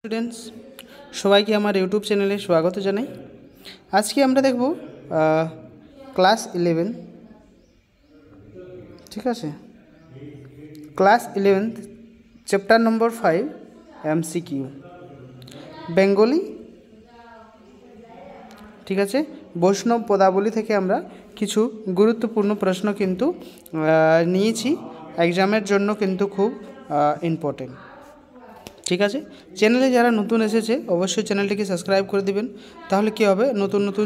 Students সবাইকে আমার YouTube চ্যানেলে স্বাগত জানাই। আজকে আমরা দেখব ক্লাস 11, ঠিক আছে, ক্লাস 11 চ্যাপ্টার নম্বর 5 এমসিকিউ বেঙ্গলি, ঠিক আছে। বৈষ্ণব পদাবলী থেকে আমরা কিছু গুরুত্বপূর্ণ প্রশ্ন কিন্তু নিয়েছি, এক্সামের জন্য কিন্তু খুব ইম্পর্টেন্ট, ঠিক আছে। চ্যানেলে যারা নতুন এসেছে অবশ্যই চ্যানেলটিকে সাবস্ক্রাইব করে দিবেন, তাহলে কি হবে, নতুন নতুন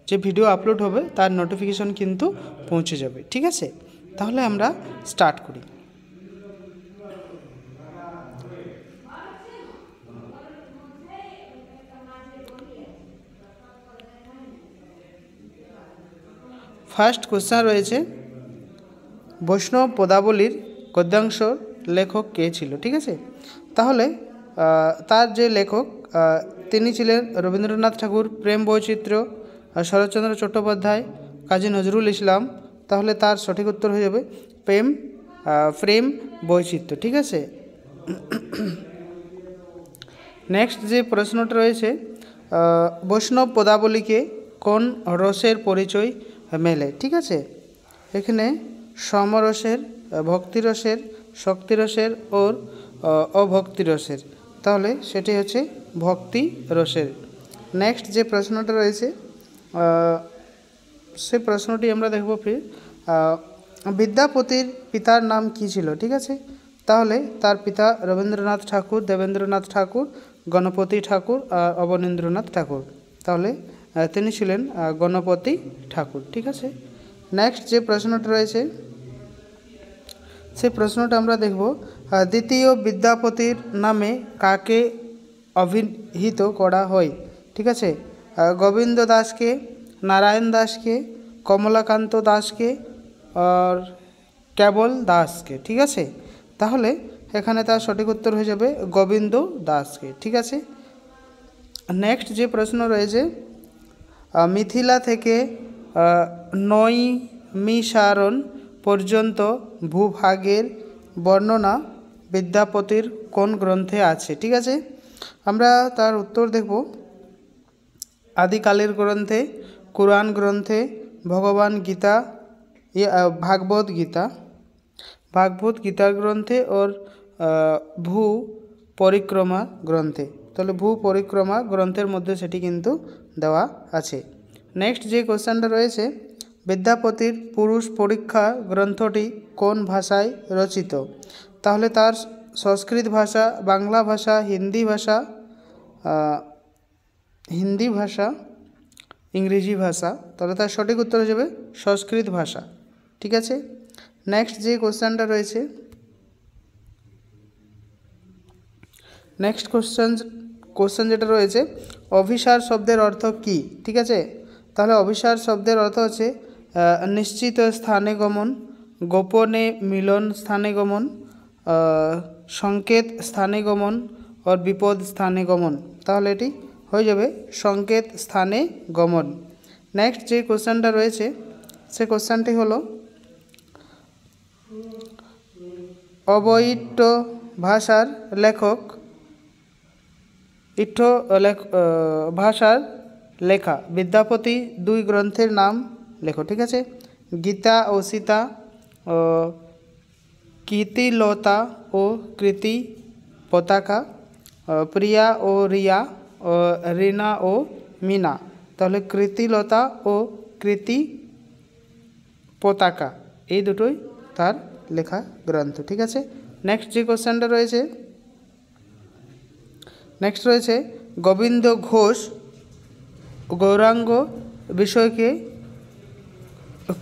যে ভিডিও আপলোড হবে তার নোটিফিকেশন কিন্তু পৌঁছে যাবে, ঠিক আছে। তাহলে আমরা স্টার্ট করি। ফার্স্ট কোশ্চেন রয়েছে, বৈষ্ণব পদাবলীর গদ্যাংশ লেখক কে ছিল, ঠিক আছে। তাহলে তার যে লেখক তিনি ছিলেন রবীন্দ্রনাথ ঠাকুর, প্রেম বৈচিত্র্য, শরৎচন্দ্র চট্টোপাধ্যায়, কাজী নজরুল ইসলাম। তাহলে তার সঠিক উত্তর হয়ে যাবে প্রেম বৈচিত্র্য, ঠিক আছে। নেক্সট যে প্রশ্নটা রয়েছে, বৈষ্ণব পদাবলীকে কোন রসের পরিচয় মেলে, ঠিক আছে। এখানে সমরসের, ভক্তিরসের, শক্তিরসের ও অভক্তিরসের। তাহলে সেটি হচ্ছে ভক্তি রসের। নেক্সট যে প্রশ্নটা রয়েছে সে প্রশ্নটি আমরা দেখব ফির, বিদ্যাপতির পিতার নাম কী ছিল, ঠিক আছে। তাহলে তার পিতা রবীন্দ্রনাথ ঠাকুর, দেবেন্দ্রনাথ ঠাকুর, গণপতি ঠাকুর আর অবনীন্দ্রনাথ ঠাকুর। তাহলে তিনি ছিলেন গণপতি ঠাকুর, ঠিক আছে। নেক্সট যে প্রশ্নটা রয়েছে সেই প্রশ্নটা আমরা দেখব, দ্বিতীয় বিদ্যাপতির নামে কাকে অভিহিত করা হয়, ঠিক আছে। গোবিন্দ দাসকে, নারায়ণ দাসকে, কমলাকান্ত দাসকে আর কেবল দাসকে, ঠিক আছে। তাহলে এখানে তার সঠিক উত্তর হয়ে যাবে গোবিন্দ দাসকে, ঠিক আছে। নেক্সট যে প্রশ্ন রয়েছে, মিথিলা থেকে নৈমিষারণ্য পর্যন্ত ভূভাগের বর্ণনা বিদ্যাপতির কোন গ্রন্থে আছে, ঠিক আছে। আমরা তার উত্তর দেখব, আদিকালের গ্রন্থে, কুরআন গ্রন্থে, ভগবান গীতা, ভাগবত গীতার গ্রন্থে ওর ভূ পরিক্রমা গ্রন্থে। তাহলে ভূ পরিক্রমা গ্রন্থের মধ্যে সেটি কিন্তু দেওয়া আছে। নেক্সট যে কোশ্চেনটা রয়েছে, বিদ্যাপতির পুরুষ পরীক্ষা গ্রন্থটি কোন ভাষায় রচিত। তাহলে তার সংস্কৃত ভাষা, বাংলা ভাষা, হিন্দি ভাষা, ইংরেজি ভাষা। তাহলে তার সঠিক উত্তর হয়ে যাবে সংস্কৃত ভাষা, ঠিক আছে। নেক্সট যে কোশ্চেনটা রয়েছে, নেক্সট কোশ্চেন যেটা রয়েছে, অভিসার শব্দের অর্থ কী, ঠিক আছে। তাহলে অভিসার শব্দের অর্থ হচ্ছে নিশ্চিত স্থানে গমন, গোপনে মিলন স্থানে গমন, সংকেত স্থানে গমন ও বিপদ স্থানে গমন। তাহলে এটি হয়ে যাবে সংকেত স্থানে গমন। নেক্সট যে কোশ্চেনটা রয়েছে সে কোশ্চেনটি হলো, অবৈট্য ভাষার লেখক, ভাষার লেখা বিদ্যাপতি দুই গ্রন্থের নাম লেখো, ঠিক আছে। গীতা ও সীতা, কীর্তিলতা ও কৃতি পতাকা, প্রিয়া ও রিয়া, রীনা ও মিনা। তাহলে কৃতিলতা ও কৃতি পতাকা এই দুটোই তার লেখা গ্রন্থ, ঠিক আছে। নেক্সট যে কোশ্চেনটা রয়েছে, নেক্সট রয়েছে, গোবিন্দ ঘোষ গৌরাঙ্গ বিষয়কে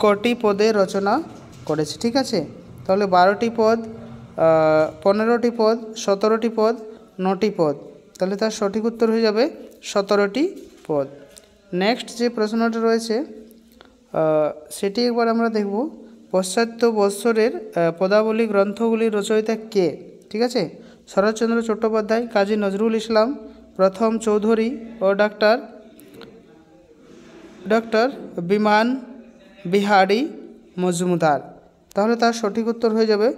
কটি পদে রচনা করেছে, ঠিক আছে। তাহলে 12টি পদ, 15টি পদ, 17টি পদ, 9টি পদ। তাহলে তার সঠিক উত্তর হয়ে যাবে 17টি পদ। নেক্সট যে প্রশ্নটা রয়েছে সেটি একবার আমরা দেখব, পাশ্চাত্য বৎসরের পদাবলী গ্রন্থগুলির রচয়িতা কে, ঠিক আছে। শরৎচন্দ্র চট্টোপাধ্যায়, কাজী নজরুল ইসলাম, প্রথম চৌধুরী ও ডক্টর বিমান বিহারী মজুমদার। তাহলে তার সঠিক উত্তর হয়ে যাবে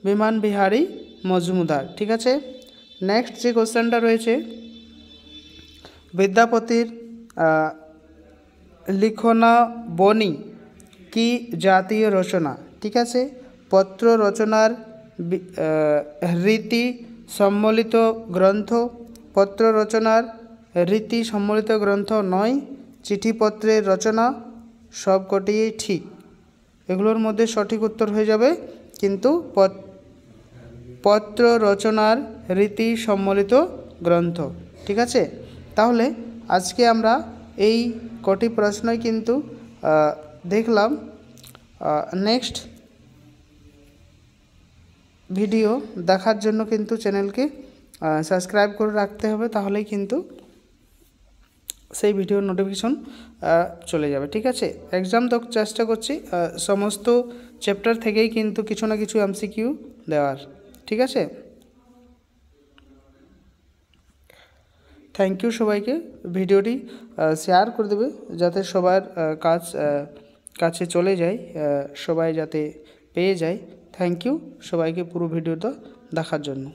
বিমান বিহারী মজুমদার, ঠিক আছে। নেক্সট যে কোশ্চেনটা রয়েছে, বিদ্যাপতির লিখনাবনী কি জাতীয় রচনা? ঠিক আছে, পত্র রচনার রীতি সম্বলিত গ্রন্থ, পত্র রচনার রীতি সম্বলিত গ্রন্থ নয়, চিঠিপত্রের রচনা, সবকটিই ঠিক। এগুলোর মধ্যে সঠিক উত্তর হয়ে যাবে কিন্তু পত্র রচনার রীতি সম্বলিত গ্রন্থ। ঠিক আছে, তাহলে আজকে আমরা এই কটি প্রশ্নই কিন্তু দেখলাম। নেক্সট ভিডিও দেখার জন্য কিন্তু চ্যানেলকে সাবস্ক্রাইব করে রাখতে হবে, তাহলেই কিন্তু সেই ভিডিওর নোটিফিকেশন চলে যাবে। ঠিক আছে, এক্সাম তো চেষ্টা করছি সমস্ত চ্যাপ্টার থেকেই কিন্তু কিছু না কিছু এমসিকিউ দেওয়ার। ঠিক আছে, থ্যাংক ইউ সবাইকে। ভিডিওটি শেয়ার করে দেবে যাতে সবার কাছে চলে যায়, সবাই যাতে পেয়ে যায়। থ্যাংক ইউ সবাইকে পুরো ভিডিওটা দেখার জন্য।